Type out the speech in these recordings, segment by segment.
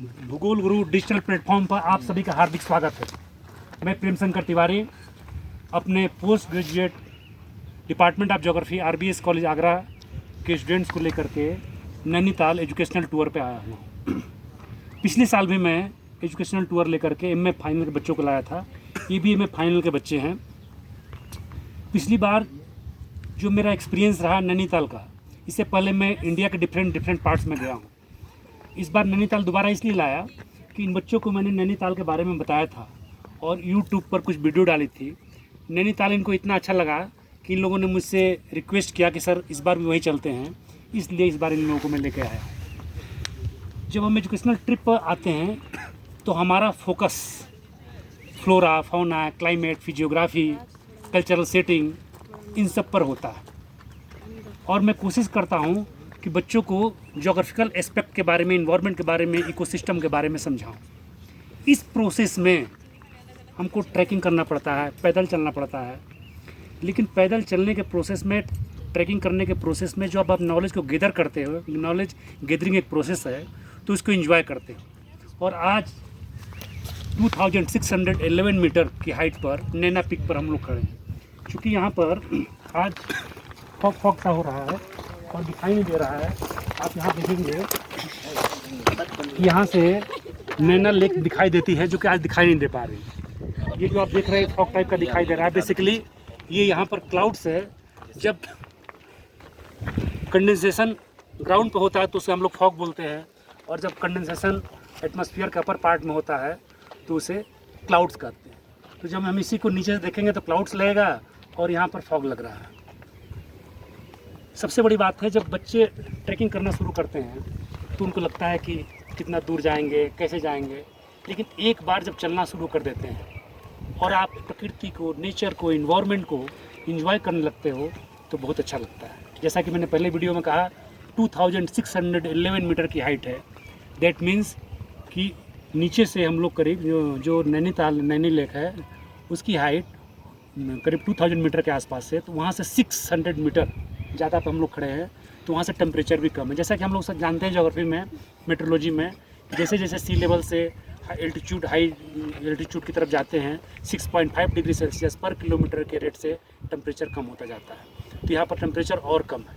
भूगोल गुरु digital platform पर आप सभी का हार्दिक स्वागत है। मैं प्रेम शंकर तिवारी अपने post graduate department of geography RBS college Agra के स्टूडेंट्स को लेकर के नैनीताल एजुकेशनल टूर पे आया हूँ। पिछले साल भी मैं एजुकेशनल टूर लेकर के एमए फाइनल के बच्चों को लाया था। ये भी एमए फाइनल के बच्चे हैं। पिछली बार जो मेरा एक्सपीरियंस रहा नैनीताल का, इससे पहले मैं इंडिया के डिफरेंट पार्ट्स में गया हूँ। इस बार नैनीताल दोबारा इसलिए लाया कि इन बच्चों को मैंने नैनीताल के बारे में बताया था और यूट्यूब पर कुछ वीडियो डाली थी। नैनीताल इनको इतना अच्छा लगा कि इन लोगों ने मुझसे रिक्वेस्ट किया कि सर इस बार भी वहीं चलते हैं, इसलिए इस बार इन लोगों को मैं लेकर आया। जब हम एजुकेशनल ट्रिप पर आते हैं तो हमारा focus flora, fauna, climate, physiography, cultural setting इन सब पर होता है और मैं कोशिश करता हूँ कि बच्चों को ज्योग्राफिकल एस्पेक्ट के बारे में, इन्वायरमेंट के बारे में, इकोसिस्टम के बारे में समझाऊँ। इस प्रोसेस में हमको ट्रैकिंग करना पड़ता है, पैदल चलना पड़ता है, लेकिन पैदल चलने के प्रोसेस में, ट्रैकिंग करने के प्रोसेस में जो अब आप नॉलेज को गैदर करते हो, नॉलेज गैदरिंग एक प्रोसेस है, तो इसको एंजॉय करते हो। और आज 2611 मीटर की हाइट पर नैना पीक पर हम लोग खड़े हैं। क्योंकि यहाँ पर आज फॉग सा हो रहा है और दिखाई नहीं दे रहा है। आप यहाँ देखेंगे यहाँ से नैना लेक दिखाई देती है, जो कि आज दिखाई नहीं दे पा रही। ये जो आप देख रहे हैं फॉग टाइप का दिखाई दे रहा है, बेसिकली ये यहाँ पर क्लाउड्स है। जब कंडेंसेशन ग्राउंड पे होता है तो उसे हम लोग फॉग बोलते हैं, और जब कंडेंसेशन एटमॉस्फेयर के अपर पार्ट में होता है तो उसे क्लाउड्स कहते हैं। तो जब हम इसी को नीचे से देखेंगे तो क्लाउड्स लगेगा और यहाँ पर फॉग लग रहा है। सबसे बड़ी बात है, जब बच्चे ट्रैकिंग करना शुरू करते हैं तो उनको लगता है कि कितना दूर जाएंगे, कैसे जाएंगे, लेकिन एक बार जब चलना शुरू कर देते हैं और आप प्रकृति को, नेचर को, इन्वायरमेंट को एंजॉय करने लगते हो तो बहुत अच्छा लगता है। जैसा कि मैंने पहले वीडियो में कहा, 2611 मीटर की हाइट है। दैट मीन्स कि नीचे से हम लोग करीब जो नैनी लेक है उसकी हाइट करीब 2000 मीटर के आसपास है, तो वहाँ से 600 मीटर ज़्यादा पे हम लोग खड़े हैं, तो वहाँ से टेम्परेचर भी कम है। जैसा कि हम लोग सब जानते हैं ज्योग्राफी में, मेट्रोलॉजी में, जैसे जैसे सी लेवल से हाई एल्टीट्यूड की तरफ जाते हैं 6.5 डिग्री सेल्सियस पर किलोमीटर के रेट से टेम्परेचर कम होता जाता है। तो यहाँ पर टेम्परेचर और कम है।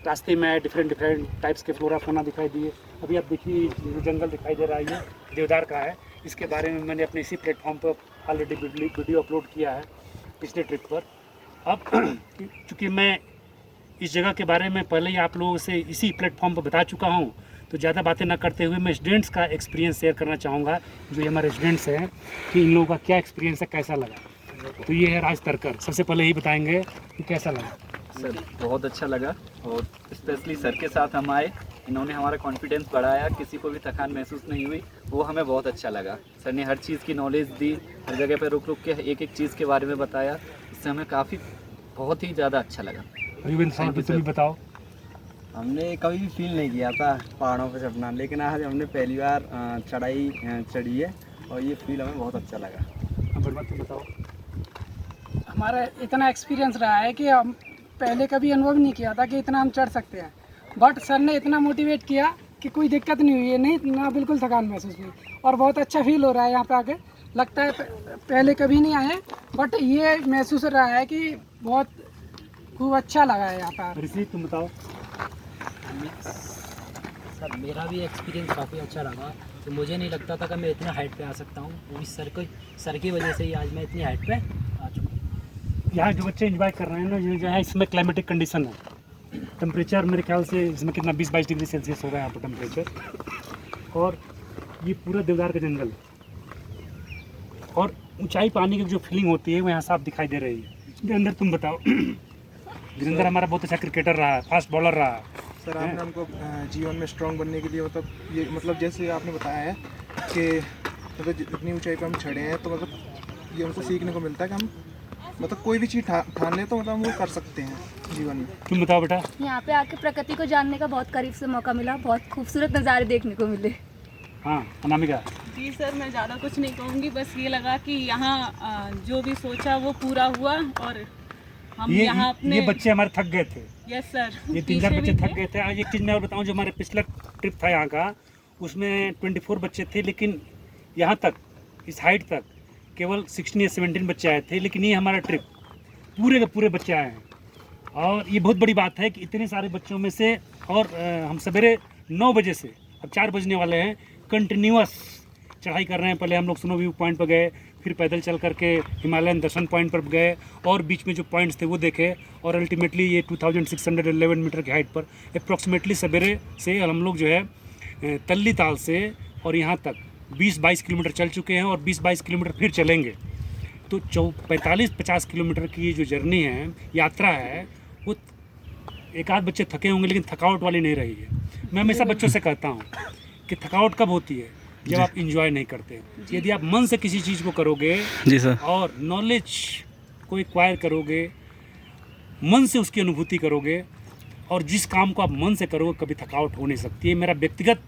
रास्ते में डिफरेंट टाइप्स के फ्लोरा फौना दिखाई दिए। अभी आप देखिए जो जंगल दिखाई दे रहा है ये देवदार का है। इसके बारे में मैंने अपने इसी प्लेटफॉर्म पर ऑलरेडी वीडियो अपलोड किया है पिछले ट्रिप पर। अब चूँकि मैं इस जगह के बारे में पहले ही आप लोगों से इसी प्लेटफॉर्म पर बता चुका हूँ, तो ज़्यादा बातें ना करते हुए मैं स्टूडेंट्स का एक्सपीरियंस शेयर करना चाहूँगा, जो ये हमारे स्टूडेंट्स हैं, कि इन लोगों का क्या एक्सपीरियंस है, कैसा लगा। तो ये है राज तरकर, सबसे पहले ही बताएंगे कि कैसा लगा। सर बहुत अच्छा लगा, और स्पेशली सर के साथ हम आए, इन्होंने हमारा कॉन्फिडेंस बढ़ाया, किसी को भी थकान महसूस नहीं हुई, वो हमें बहुत अच्छा लगा। सर ने हर चीज़ की नॉलेज दी, हर जगह पर रुक रुक के एक एक चीज़ के बारे में बताया, इससे हमें बहुत ही ज़्यादा अच्छा लगा। तुम बताओ। हमने कभी भी फील नहीं किया था पहाड़ों पर चढ़ना, लेकिन आज हमने पहली बार चढ़ाई चढ़ी है और ये फील हमें बहुत अच्छा लगा। तुम बताओ। हमारा इतना एक्सपीरियंस रहा है कि हम पहले कभी अनुभव नहीं किया था कि इतना हम चढ़ सकते हैं, बट सर ने इतना मोटिवेट किया कि कोई दिक्कत नहीं हुई है, नहीं ना बिल्कुल थकान महसूस हुई, और बहुत अच्छा फील हो रहा है यहाँ पे आके। लगता है पहले कभी नहीं आए, बट ये महसूस हो रहा है कि बहुत खूब अच्छा लगा है यहाँ पर। ऋषि तुम बताओ। सर मेरा भी एक्सपीरियंस काफ़ी अच्छा रहा। तो मुझे नहीं लगता था कि मैं इतने हाइट पे आ सकता हूँ, वो भी सर की वजह से ही आज मैं इतनी हाइट पे आ चुका हूँ। यहाँ जो बच्चे एंजॉय कर रहे हैं ना, ये जो है इसमें क्लाइमेटिक कंडीशन है। टेम्परेचर मेरे ख्याल से इसमें कितना 20-22 डिग्री सेल्सियस होगा यहाँ पर टेम्परेचर, और ये पूरा देवदार का जंगल है, और ऊंचाई पानी की जो फीलिंग होती है वो यहाँ साफ दिखाई दे रही है। अंदर तुम बताओ। गिरिंदर हमारा बहुत अच्छा क्रिकेटर रहा है, फास्ट बॉलर रहा है। सर आपने हमको जीवन में स्ट्रॉन्ग बनने के लिए मतलब जैसे आपने बताया है कि मतलब जितनी ऊंचाई पर हम चढ़े हैं, तो मतलब ये हमको सीखने को मिलता है कि हम मतलब कोई भी चीज़ ठान लें तो मतलब हम वो कर सकते हैं जीवन में। तुम बताओ बेटा। यहाँ पे आके प्रकृति को जानने का बहुत करीब से मौका मिला, बहुत खूबसूरत नज़ारे देखने को मिले। हाँ अनामिका। जी सर, मैं ज़्यादा कुछ नहीं कहूँगी, बस ये लगा कि यहाँ जो भी सोचा वो पूरा हुआ, और हम यहाँ अपने ये बच्चे हमारे थक गए थे। यस सर, ये 3-4 बच्चे थक गए थे। आज एक चीज़ मैं और बताऊँ, जो हमारे पिछला ट्रिप था यहाँ का, उसमें 24 बच्चे थे, लेकिन यहाँ तक इस हाइट तक केवल 16 या 17 बच्चे आए थे। लेकिन ये हमारा ट्रिप पूरे के पूरे बच्चे आए हैं, और ये बहुत बड़ी बात है कि इतने सारे बच्चों में से, और हम सवेरे 9 बजे से अब 4 बजने वाले हैं, कंटिन्यूअस चढ़ाई कर रहे हैं। पहले हम लोग स्नो व्यू पॉइंट पर गए, फिर पैदल चल करके हिमालयन दर्शन पॉइंट पर गए, और बीच में जो पॉइंट्स थे वो देखे, और अल्टीमेटली ये 2611 मीटर की हाइट पर अप्रॉक्सीमेटली सवेरे से हम लोग जो है तल्ली ताल से और यहाँ तक 20-22 किलोमीटर चल चुके हैं, और 20-22 किलोमीटर फिर चलेंगे। तो 45-50 किलोमीटर की जो जर्नी है, यात्रा है, वो एक आध बच्चे थके होंगे, लेकिन थकावट वाली नहीं रही है। मैं हमेशा बच्चों से कहता हूँ कि थकावट कब होती है, जब आप इंजॉय नहीं करते। यदि आप मन से किसी चीज़ को करोगे जी सर, और नॉलेज को एक्वायर करोगे, मन से उसकी अनुभूति करोगे, और जिस काम को आप मन से करोगे, कभी थकावट हो नहीं सकती है। मेरा व्यक्तिगत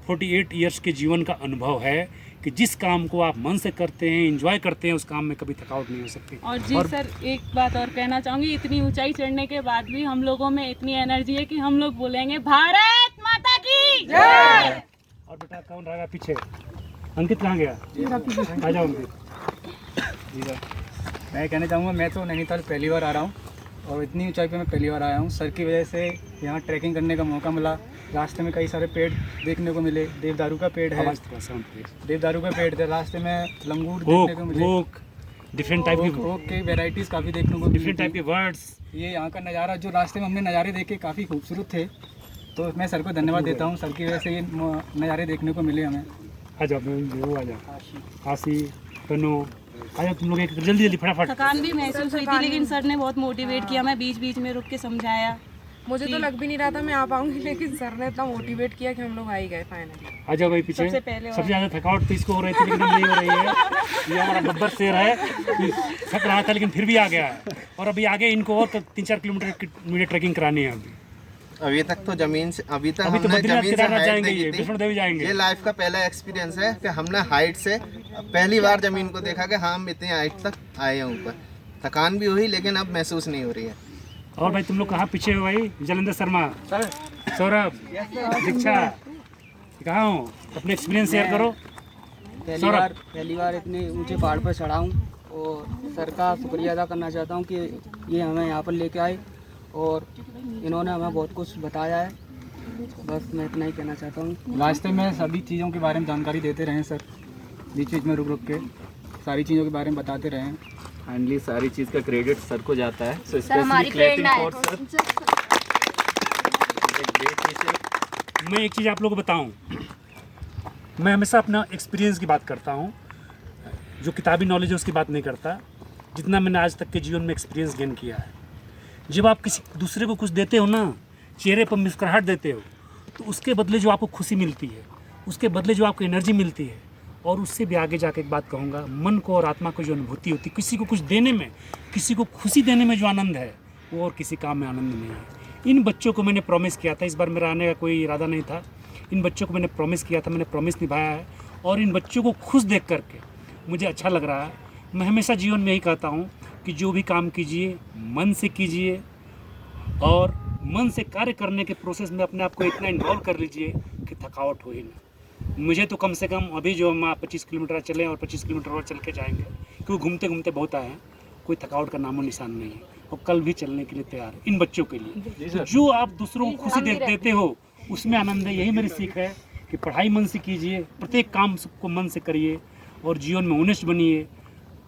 48 ईयर्स के जीवन का अनुभव है कि जिस काम को आप मन से करते हैं, एंजॉय करते हैं, उस काम में कभी थकावट नहीं हो सकती। और जी सर, एक बात और कहना चाहूँगी, इतनी ऊंचाई चढ़ने के बाद भी हम लोगों में इतनी एनर्जी है कि हम लोग बोलेंगे भारत माता की जय। और बेटा कौन रहेगा पीछे? अंकित कहाँ गया? आ जाओ अंकित। जी सर, मैं कहना चाहूँगा, मैं तो नैनीताल पहली बार आ रहा हूँ, और इतनी ऊंचाई पे मैं पहली बार आया हूँ। सर की वजह से यहाँ ट्रैकिंग करने का मौका मिला। रास्ते में कई सारे पेड़ देखने को मिले। देवदारू का पेड़ है, देवदारू का पेड़ थे। रास्ते में लंगूर देखने को मिले, डिफरेंट टाइप की वेराइटीज़ काफ़ी देखने को, डिफरेंट टाइप के वर्ड्स। ये यहाँ का नज़ारा, जो रास्ते में हमने नज़ारे देखे, काफ़ी खूबसूरत थे। तो मैं सर को धन्यवाद देता हूँ, सर की वजह से ये नज़ारे देखने को मिले हमें। आ जाओ, वो आ जाओ, आशी, तनु, आ जाओ तुम लोग, एक जल्दी जल्दी फटाफट। थकान भी महसूस हुई थी, लेकिन सर ने बहुत मोटिवेट किया, मैं बीच बीच में रुक के समझाया। मुझे तो लग भी नहीं रहा था मैं आ पाऊंगी, लेकिन सर ने इतना मोटिवेट किया कि हम लोग आ ही गए फाइनली। आ जाओ भाई पीछे। सबसे ज़्यादा थकावट तो इसको हो रही थी, लेकिन नहीं हो रही है। ये हमारा गब्बर शेर है, थक रहा था लेकिन फिर भी आ गया है। और अभी आगे इनको और 3-4 किलोमीटर ट्रैकिंग करानी है। अभी तक तो जमीन से, अभी तक तो हमने बद्रीनाथ जमीन से केदारनाथ हाइट जाएंगे, देखी ये थी। वैष्णो देवी जाएंगे। ये लाइफ का पहला एक्सपीरियंस है कि हमने हाइट से पहली बार जमीन को देखा कि हाँ हम इतनी हाइट तक आए हैं ऊपर। थकान भी हुई, लेकिन अब महसूस नहीं हो रही है। और भाई तुम लोग कहाँ पीछे हो भाई? जलेंद्र शर्मा, सौरभ, दीक्षा, कहाँ हो? अपने एक्सपीरियंस शेयर करो। पहली बार इतने ऊंचे पहाड़ पर चढ़ा हूँ, और सर का शुक्रिया अदा करना चाहता हूँ कि ये हमें यहाँ पर लेके आए, और इन्होंने हमें बहुत कुछ बताया है। बस मैं इतना ही कहना चाहता हूँ। रास्ते में सभी चीज़ों के बारे में जानकारी देते रहें सर, बीच बीच में रुक रुक के सारी चीज़ों के बारे में बताते रहें। फाइनली सारी चीज़ का क्रेडिट सर को जाता है। सो सर हमारी प्रेरणा है। मैं एक चीज़ आप लोगों को बताऊं, मैं हमेशा अपना एक्सपीरियंस की बात करता हूं, जो किताबी नॉलेज है उसकी बात नहीं करता। जितना मैंने आज तक के जीवन में एक्सपीरियंस गेन किया है, जब आप किसी दूसरे को कुछ देते हो ना, चेहरे पर मुस्कुराहट देते हो, तो उसके बदले जो आपको खुशी मिलती है, उसके बदले जो आपको एनर्जी मिलती है, और उससे भी आगे जाके एक बात कहूँगा, मन को और आत्मा को जो अनुभूति होती है, किसी को कुछ देने में, किसी को खुशी देने में जो आनंद है, वो और किसी काम में आनंद नहीं है। इन बच्चों को मैंने प्रॉमिस किया था, इस बार मेरा आने का कोई इरादा नहीं था। इन बच्चों को मैंने प्रॉमिस किया था, मैंने प्रॉमिस निभाया है, और इन बच्चों को खुश देख करके मुझे अच्छा लग रहा है। मैं हमेशा जीवन में यही कहता हूँ कि जो भी काम कीजिए मन से कीजिए, और मन से कार्य करने के प्रोसेस में अपने आप को इतना इन्वॉल्व कर लीजिए कि थकावट हो ही ना। मुझे तो कम से कम अभी जो हम 25 किलोमीटर चलें और 25 किलोमीटर और चल के जाएंगे, क्योंकि घूमते घूमते बहुत आए हैं, कोई थकावट का नामो निशान नहीं है, और कल भी चलने के लिए तैयार इन बच्चों के लिए। तो जो आप दूसरों को खुशी देते हो, उसमें आनंद है। यही मेरी सीख है कि पढ़ाई मन से कीजिए, प्रत्येक काम सबको मन से करिए, और जीवन में ऑनेस्ट बनिए,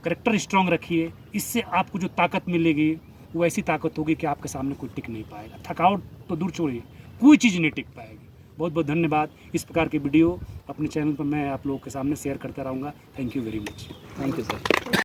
करेक्टर स्ट्रांग रखिए। इससे आपको जो ताकत मिलेगी, वो ऐसी ताकत होगी कि आपके सामने कोई टिक नहीं पाएगा। थकावट तो दूर छोड़िए, कोई चीज़ नहीं टिक पाएगी। बहुत बहुत धन्यवाद। इस प्रकार की वीडियो अपने चैनल पर मैं आप लोगों के सामने शेयर करता रहूँगा। Thank you very much. Thank you sir.